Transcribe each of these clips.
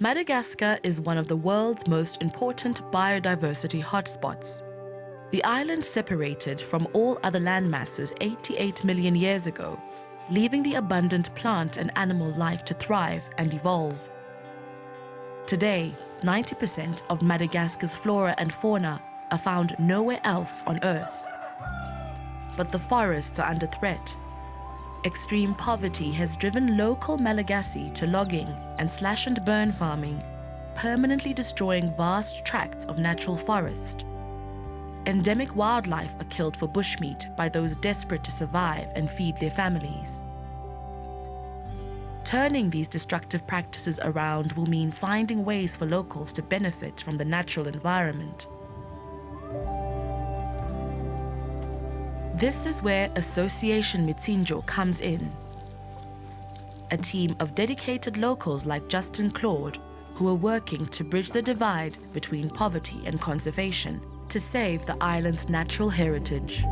Madagascar is one of the world's most important biodiversity hotspots. The island separated from all other landmasses 88 million years ago, leaving the abundant plant and animal life to thrive and evolve. Today, 90% of Madagascar's flora and fauna are found nowhere else on Earth. But the forests are under threat. Extreme poverty has driven local Malagasy to logging and slash-and-burn farming, permanently destroying vast tracts of natural forest. Endemic wildlife are killed for bushmeat by those desperate to survive and feed their families. Turning these destructive practices around will mean finding ways for locals to benefit from the natural environment. This is where Association Mitsinjo comes in. A team of dedicated locals like Justin Claude, who are working to bridge the divide between poverty and conservation to save the island's natural heritage.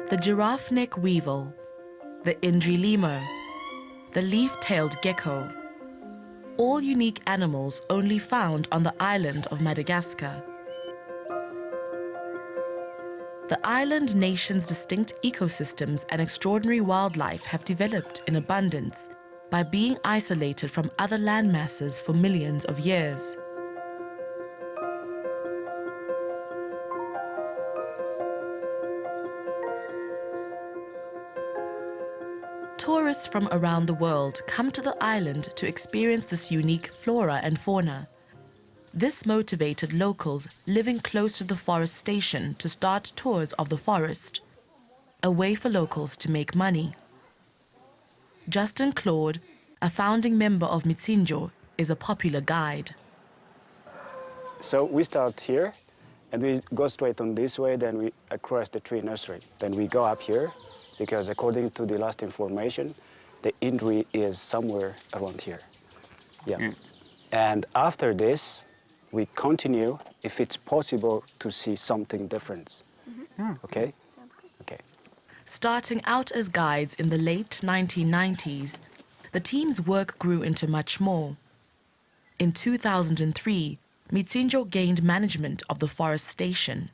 The giraffe-neck weevil, the Indri lemur, the leaf-tailed gecko, all unique animals only found on the island of Madagascar. The island nation's distinct ecosystems and extraordinary wildlife have developed in abundance by being isolated from other landmasses for millions of years. Tourists from around the world come to the island to experience this unique flora and fauna. This motivated locals living close to the forest station to start tours of the forest, a way for locals to make money. Justin Claude, a founding member of Mitsinjo, is a popular guide. So we start here, and we go straight on this way, then we across the tree nursery. Then we go up here, because according to the last information, the Indri is somewhere around here. Yeah. Mm. And after this, we continue, if it's possible, to see something different. Mm-hmm. Okay? Sounds good. Okay. Starting out as guides in the late 1990s, the team's work grew into much more. In 2003, Mitsinjo gained management of the forest station.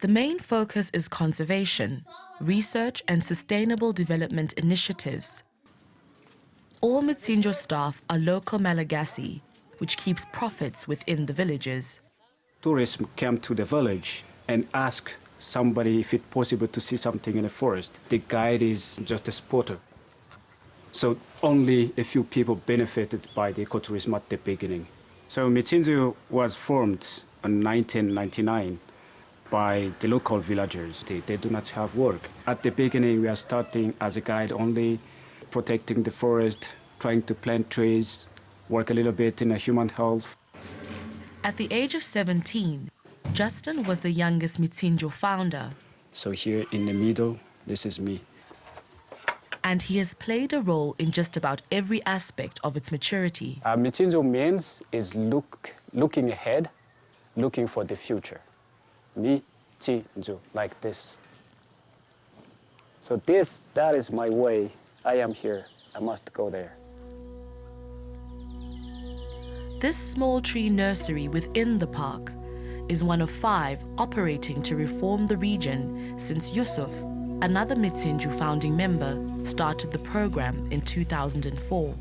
The main focus is conservation, research and sustainable development initiatives. All Mitsinjo staff are local Malagasy, which keeps profits within the villages. Tourists come to the village and ask somebody if it's possible to see something in the forest. The guide is just a spotter. So only a few people benefited by the ecotourism at the beginning. So Mitsinjo was formed in 1999. By the local villagers. They do not have work. At the beginning, we are starting as a guide only, protecting the forest, trying to plant trees, work a little bit in human health. At the age of 17, Justin was the youngest Mitsinjo founder. So here in the middle, this is me. And he has played a role in just about every aspect of its maturity. Mitsinjo means is looking ahead, looking for the future. Mitsinjo, like this. So that is my way. I am here, I must go there. This small tree nursery within the park is one of 5 operating to reform the region since Yusuf, another Mitsinjo founding member, started the program in 2004.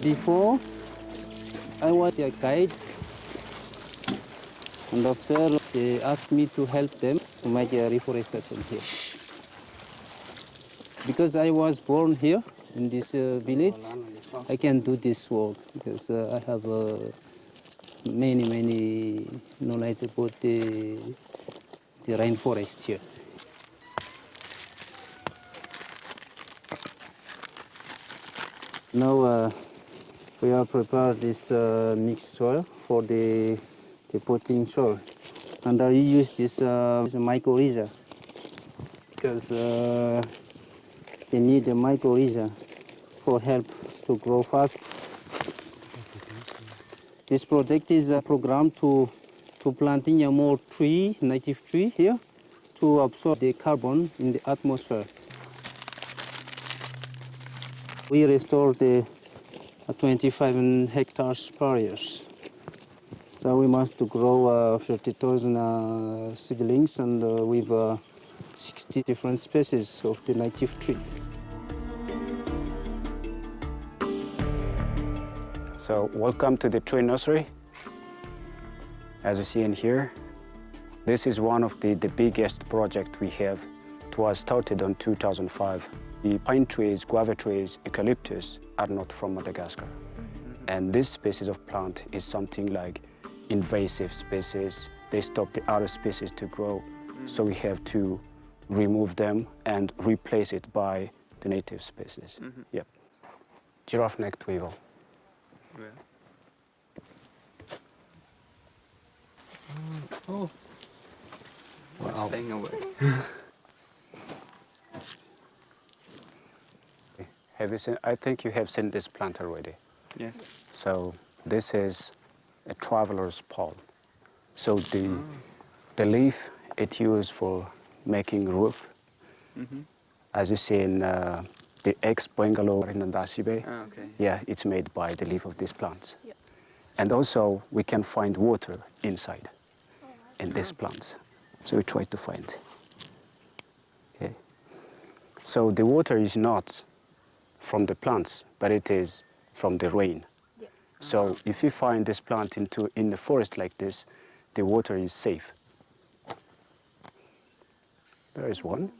Before, I was a guide, and after they asked me to help them to make a reforestation here. Because I was born here in this village, I can do this work because I have many knowledge about the rainforest here. Now we have prepared this mixed soil for the they put in soil. And you use this mycorrhiza because they need the mycorrhiza for help to grow fast. This project is a program to planting a more tree, native tree here, to absorb the carbon in the atmosphere. We restore the 25 hectares per year. So we must grow 30,000 seedlings and with 60 different species of the native tree. So welcome to the tree nursery. As you see in here, this is one of the biggest projects we have. It was started in 2005. The pine trees, guava trees, eucalyptus are not from Madagascar. And this species of plant is something like invasive species. They stop the other species to grow. So we have to remove them and replace it by the native species. Yep. Giraffe-necked weevil. Oh, it's flying away. Have you seen? I think you have seen this plant already. Yes. So this is a traveler's palm. So the leaf it used for making roof. As you see in the ex-bungalow in ANDASIBE. Ah, okay. Yeah, it's made by the leaf of these plants. Yep. And also we can find water inside in these plants. So we try to find. Okay. So the water is not from the plants, but it is from the rain. Yep. So if you find this plant in the forest like this, the water is safe. There is one.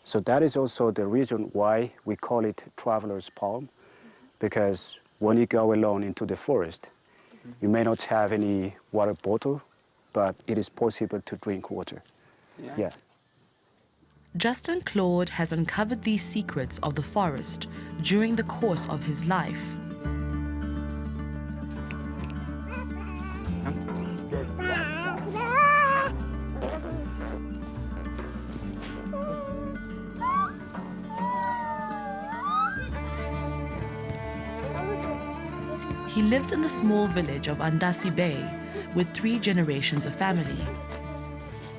So that is also the reason why we call it traveler's palm, because when you go alone into the forest, you may not have any water bottle, but it is possible to drink water. Yeah. Justin Claude has uncovered these secrets of the forest during the course of his life. He lives in the small village of ANDASIBE with 3 generations of family.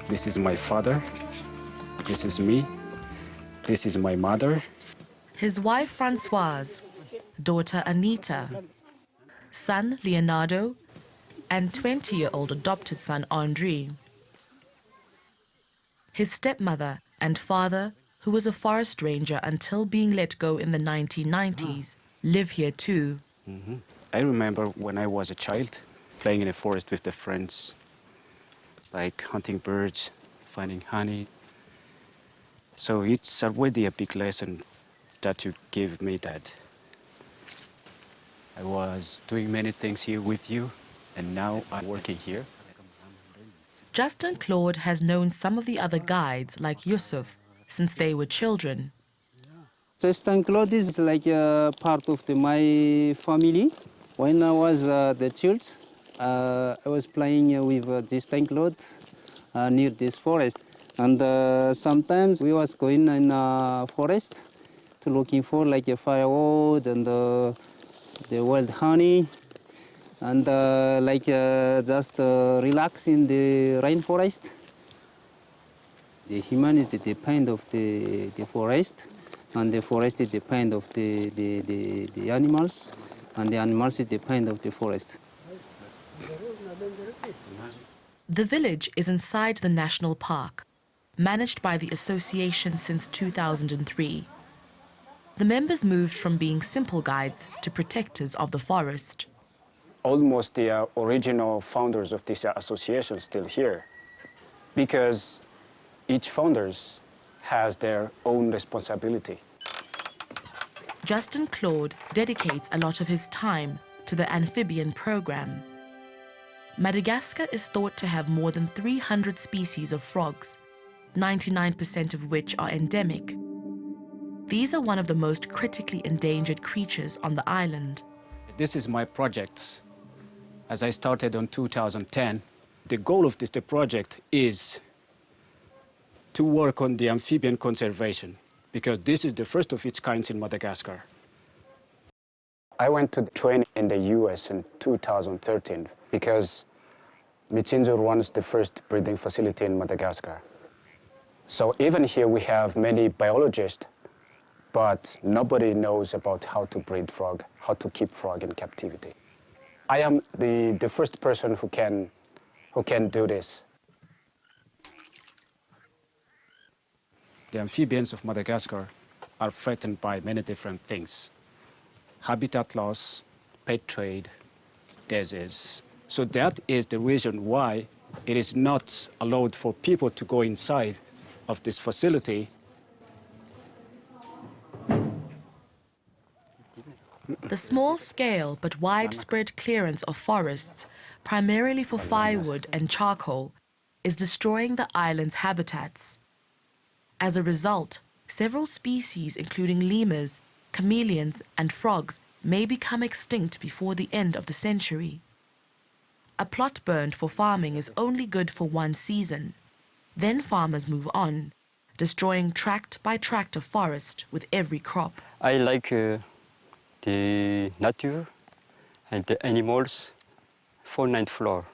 This is my father, this is me, this is my mother. His wife Françoise, daughter Anita, son Leonardo, and 20-year-old adopted son Andre. His stepmother and father, who was a forest ranger until being let go in the 1990s, live here too. I remember when I was a child, playing in the forest with the friends, like hunting birds, finding honey. So it's already a big lesson that you give me, that I was doing many things here with you, and now I'm working here. Justin Claude has known some of the other guides, like Yusuf, since they were children. Justin Claude is like a part of my family. When I was the child, I was playing with Justin Claude near this forest. And sometimes we was going in forest to looking for like a firewood and the wild honey, and just relax in the rainforest. The humanity depend of the forest, and the forest depend of the animals, and the animals depend of the forest. The village is inside the national park, managed by the association since 2003. The members moved from being simple guides to protectors of the forest. Almost the original founders of this association still here, because each founders has their own responsibility. Justin Claude dedicates a lot of his time to the amphibian program. Madagascar is thought to have more than 300 species of frogs, 99% of which are endemic. These are one of the most critically endangered creatures on the island. This is my project. as I started in 2010. The goal of the project is to work on the amphibian conservation, because this is the first of its kind in Madagascar. I went to train in the US in 2013 because Mitsinjo runs the first breeding facility in Madagascar. So even here we have many biologists, but nobody knows about how to breed frog, how to keep frog in captivity. I am the first person who can do this. The amphibians of Madagascar are threatened by many different things. Habitat loss, pet trade, disease. So that is the reason why it is not allowed for people to go inside of this facility. The small-scale but widespread clearance of forests, primarily for firewood and charcoal, is destroying the island's habitats. As a result, several species, including lemurs, chameleons, and frogs, may become extinct before the end of the century. A plot burned for farming is only good for one season. Then farmers move on, destroying tract by tract of forest with every crop. I like the nature and the animals, fauna and flora.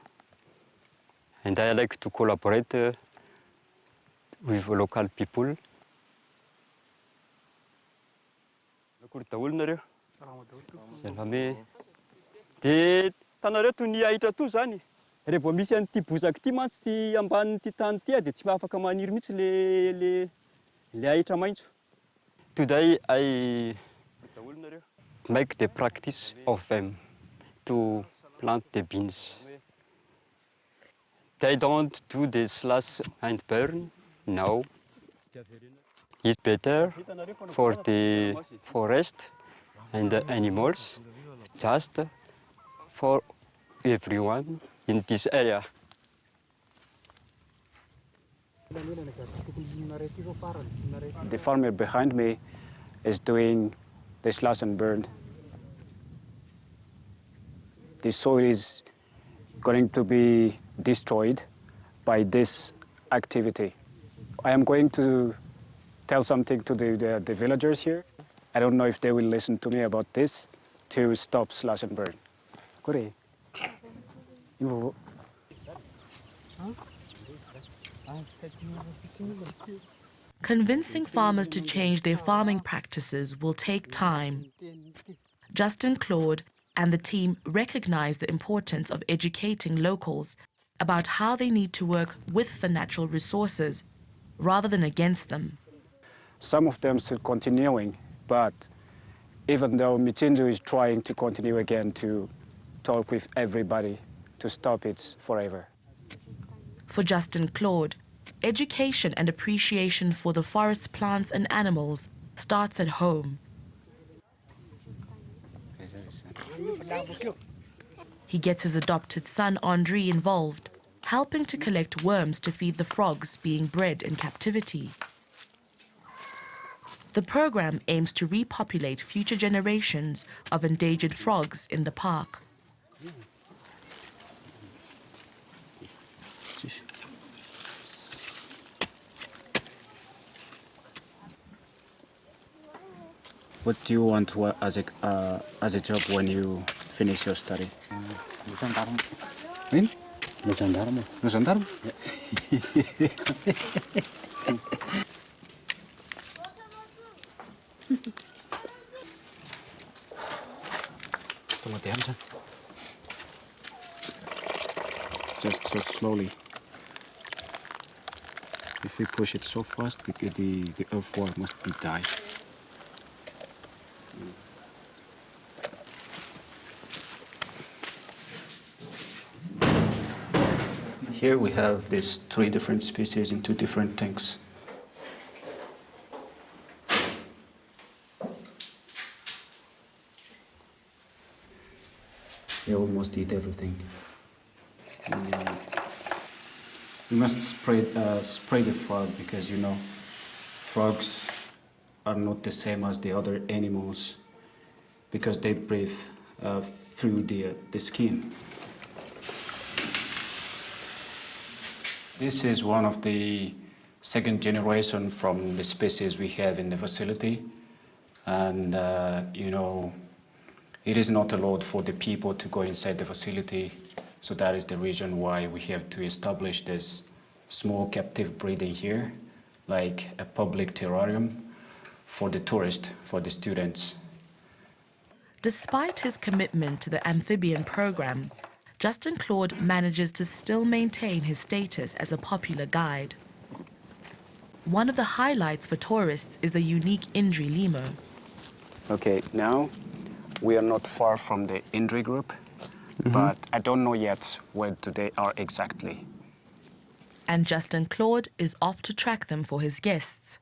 And I like to collaborate with local people. Dia tanareo toy ny ahitra to zany. Rehefa vao misy an'ity bozaka ity mantsy ty ambanin'ity tany ity dia tsy afaka maniry mihitsy le ahitra maitso. Today I make the practice of them to plant the beans. They don't do the slash and burn, no. It's better for the forest and the animals, just for everyone in this area. The farmer behind me is doing the slash and burn. The soil is going to be destroyed by this activity. I am going to tell something to the villagers here. I don't know if they will listen to me about this, to stop slash and burn. Kore. Convincing farmers to change their farming practices will take time. Justin Claude and the team recognize the importance of educating locals about how they need to work with the natural resources rather than against them. Some of them still continuing, but even though Mitsinjo is trying to continue again to talk with everybody to stop it forever. For Justin Claude, education and appreciation for the forest's plants and animals starts at home. He gets his adopted son Andre involved, helping to collect worms to feed the frogs being bred in captivity. The program aims to repopulate future generations of endangered frogs in the park. What do you want as a job when you finish your study? No gendarme. No gendarme? Just so slowly. If we push it so fast, because the earthworm must be die. Here we have these 3 different species in 2 different tanks. They almost eat everything. We must spray the frog because, you know, frogs are not the same as the other animals because they breathe through the skin. This is one of the second generation from the species we have in the facility. And, it is not allowed for the people to go inside the facility. So that is the reason why we have to establish this small captive breeding here, like a public terrarium for the tourists, for the students. Despite his commitment to the amphibian program, Justin Claude manages to still maintain his status as a popular guide. One of the highlights for tourists is the unique Indri lemur. Okay, now we are not far from the Indri group, but I don't know yet where they are exactly. And Justin Claude is off to track them for his guests.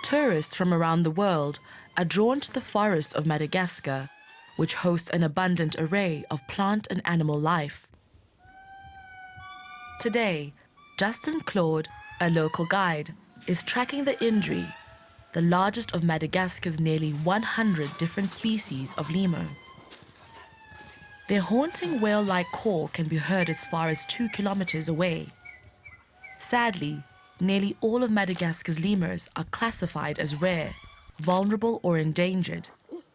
Tourists from around the world are drawn to the forests of Madagascar, which hosts an abundant array of plant and animal life. Today, Justin Claude, a local guide, is tracking the Indri, the largest of Madagascar's nearly 100 different species of lemur. Their haunting whale-like call can be heard as far as 2 kilometers away. Sadly, nearly all of Madagascar's lemurs are classified as rare, vulnerable or endangered,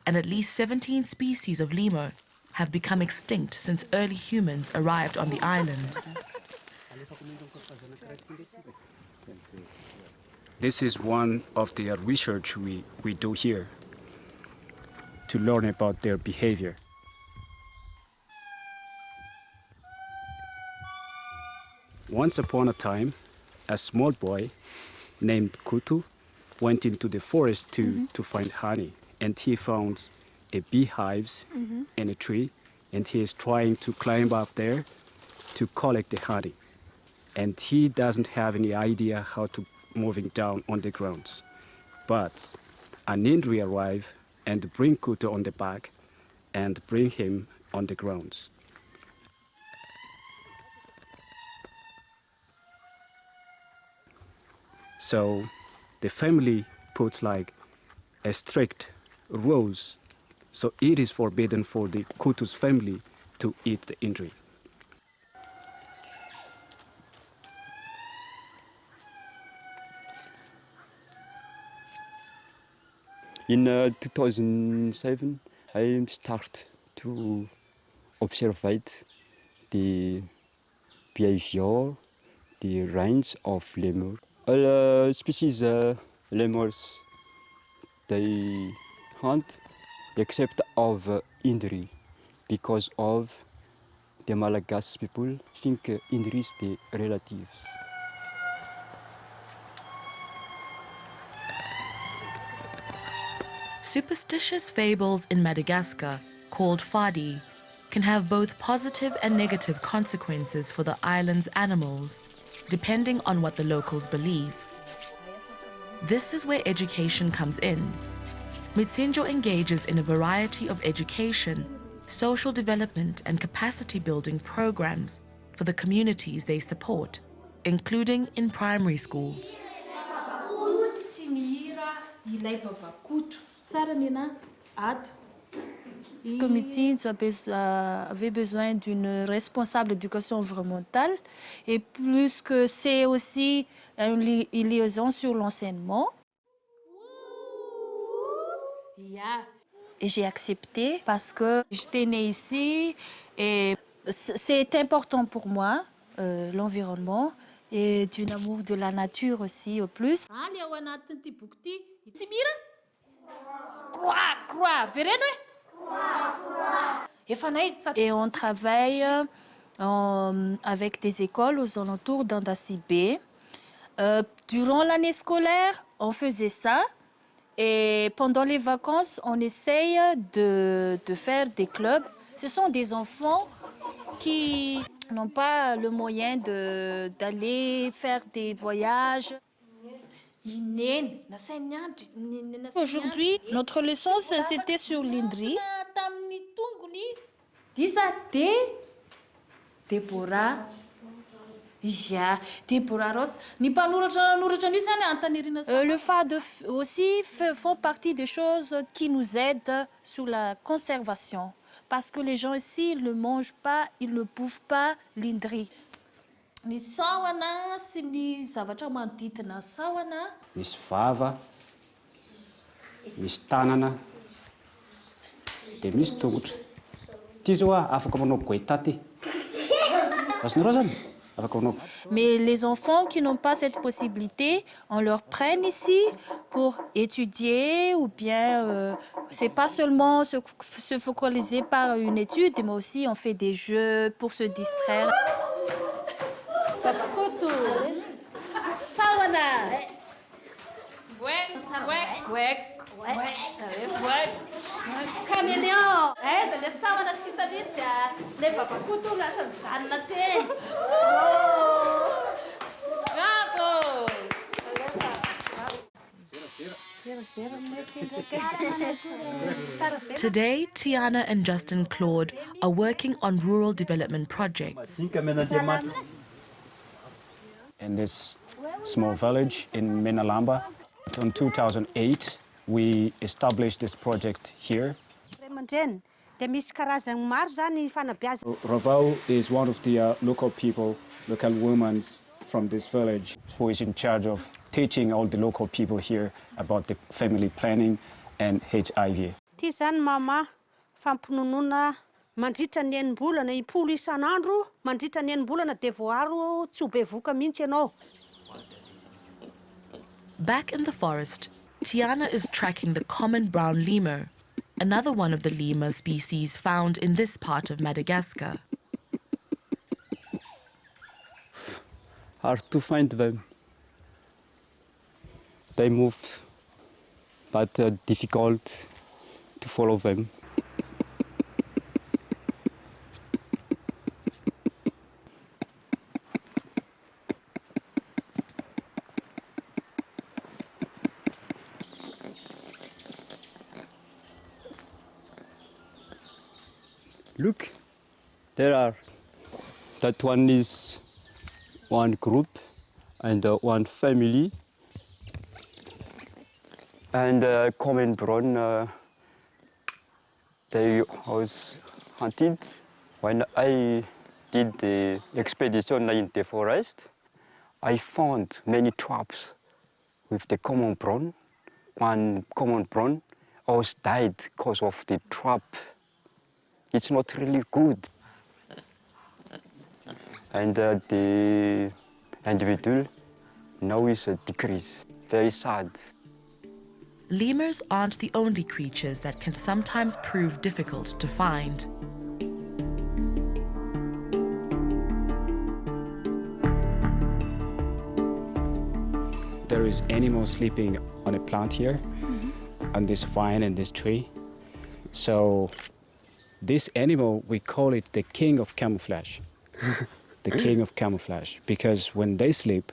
and at least 17 species of lemur have become extinct since early humans arrived on the island. This is one of the research we do here to learn about their behavior. Once upon a time, a small boy named Kutu went into the forest to find honey, and he found a beehives in a tree, and he is trying to climb up there to collect the honey. And he doesn't have any idea how to moving down on the ground. But an Indri arrive and bring Kutu on the back and bring him on the grounds. So the family puts like a strict rules. So it is forbidden for the Kutu's family to eat the Indri. In 2007, I start to observe the behavior, the range of lemur. All species lemurs, they hunt except of Indri, because of the Malagasy people think Indri is the relatives. Superstitious fables in Madagascar, called fadi, can have both positive and negative consequences for the island's animals, depending on what the locals believe. This is where education comes in. Mitsinjo engages in a variety of education, social development and capacity building programs for the communities they support, including in primary schools. Comme Mitsinjo avait besoin d'une responsable d'éducation environnementale, et plus que c'est aussi une liaison sur l'enseignement. Et j'ai accepté parce que j'étais née ici et c'est important pour moi, l'environnement, et d'un amour de la nature aussi au plus. Et on travaille avec des écoles aux alentours d'ANDASIBE. Durant l'année scolaire, on faisait ça. Et pendant les vacances, on essaye de faire des clubs. Ce sont des enfants qui n'ont pas le moyen d'aller faire des voyages. Aujourd'hui, notre leçon, c'était sur l'Indri. Deborah. Yeah, Deborah Ross. Le fade aussi font partie des choses qui nous aident sur la conservation. Parce que les gens ici, ils ne mangent pas, ils ne bouffent pas l'indri. Ny sahona sy ny zavatra manodidina sahona. Misy vava, misy tanana, dia misy tongotra. Ty zao afaka manao goeta ty. Azonareo zany? Afaka manao. Mais les enfants qui n'ont pas cette possibilité, on leur prenne ici pour étudier ou bien c'est pas seulement se focaliser par une étude, mais aussi on fait des jeux pour se distraire. Today, Tiana and Justin Claude are working on rural development projects. In this small village in Minalamba, in 2008, we established this project here. Ravao is one of the local people, local women from this village, who is in charge of teaching all the local people here about the family planning and HIV. Mama, fampinonona mandritra ny enim-bolana impolo isan'andro, mandritra ny enim-bolana dia voaro tsy ho be voka mihitsy ianao. Back in the forest, Tiana is tracking the common brown lemur, another one of the lemur species found in this part of Madagascar. Hard to find them. They move, but difficult to follow them. Look, there are. That one is one group and one family. And common brown, they was hunted. When I did the expedition in the forest, I found many traps with the common brown. One common brown almost died because of the trap. It's not really good. And the individual now is a decrease. Very sad. Lemurs aren't the only creatures that can sometimes prove difficult to find. There is animal sleeping on a plant here, on this vine and this tree. So this animal, we call it the king of camouflage. The king of camouflage, because when they sleep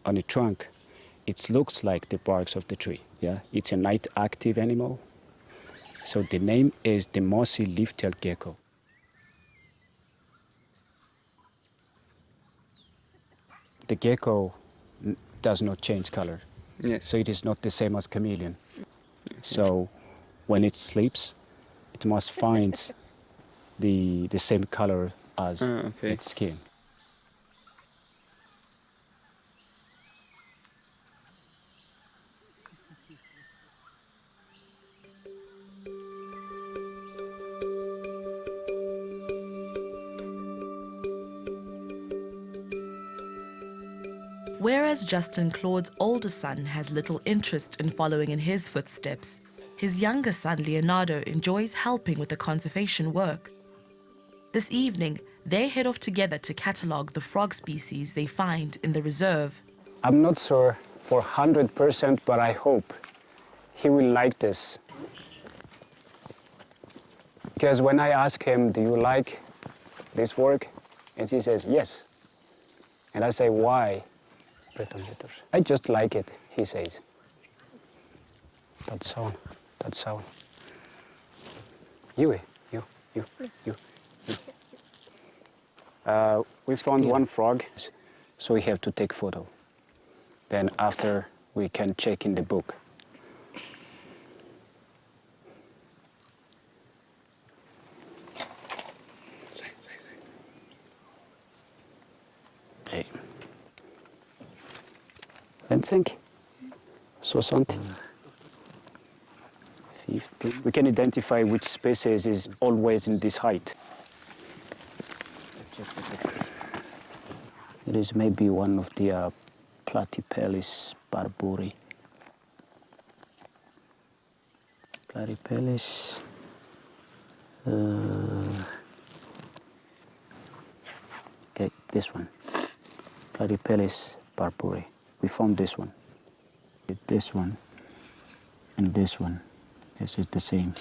on a trunk, it looks like the barks of the tree. Yeah, it's a night active animal. So the name is the mossy leaf-tailed gecko. The gecko does not change color. Yes. So it is not the same as chameleon. So when it sleeps, it must find the same color as its skin. Whereas Justin Claude's older son has little interest in following in his footsteps, his younger son Leonardo enjoys helping with the conservation work. This evening, they head off together to catalogue the frog species they find in the reserve. I'm not sure for 100%, but I hope he will like this. Because when I ask him, do you like this work? And he says, yes. And I say, why? I just like it, he says. That sound, that sound. You. We found one frog, so we have to take photo. Then after, we can check in the book. Okay. 25, 60, 50. We can identify which species is always in this height. It is maybe one of the Platypellis barburi. Platypellis. Okay, this one. Platypellis barburi. We found this one. This one and this one. This is the same.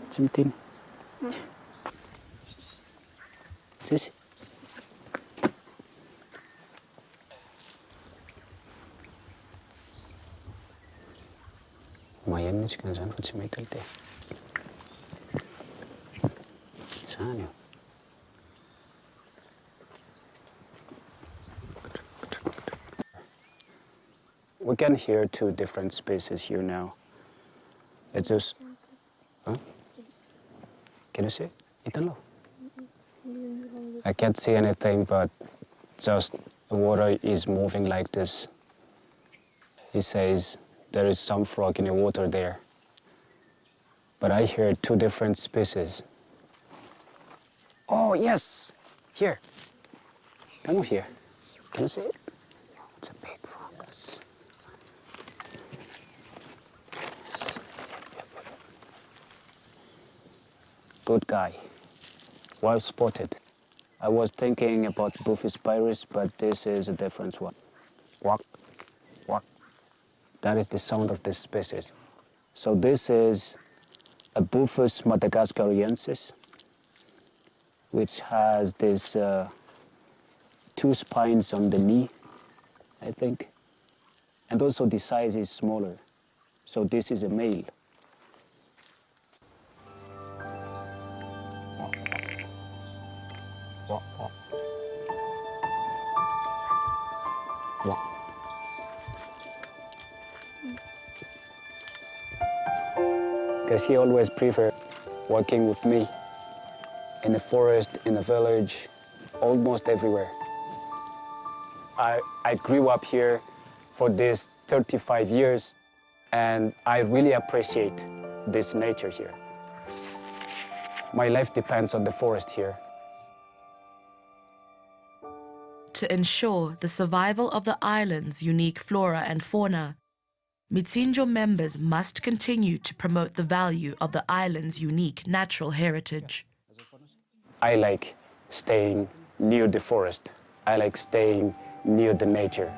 Same thing. This. Mayan kan zan futsi may talte. Saan yun? We can hear two different species here now. It's just, huh? Can you see? Itanlo. I can't see anything, but just the water is moving like this. He says there is some frog in the water there. But I hear two different species. Oh, yes, here. Come here. Can you see it? It's a big frog. Yes. Good guy. Well spotted. I was thinking about Buphis pyrus, but this is a different one. Walk, walk. That is the sound of this species. So this is a Buphis madagascariensis, which has this two spines on the knee, I think. And also the size is smaller. So this is a male. Because he always preferred working with me in the forest, in the village, almost everywhere. I grew up here for these 35 years, and I really appreciate this nature here. My life depends on the forest here. To ensure the survival of the island's unique flora and fauna, Mitsinjo members must continue to promote the value of the island's unique natural heritage. I like staying near the forest. I like staying near the nature.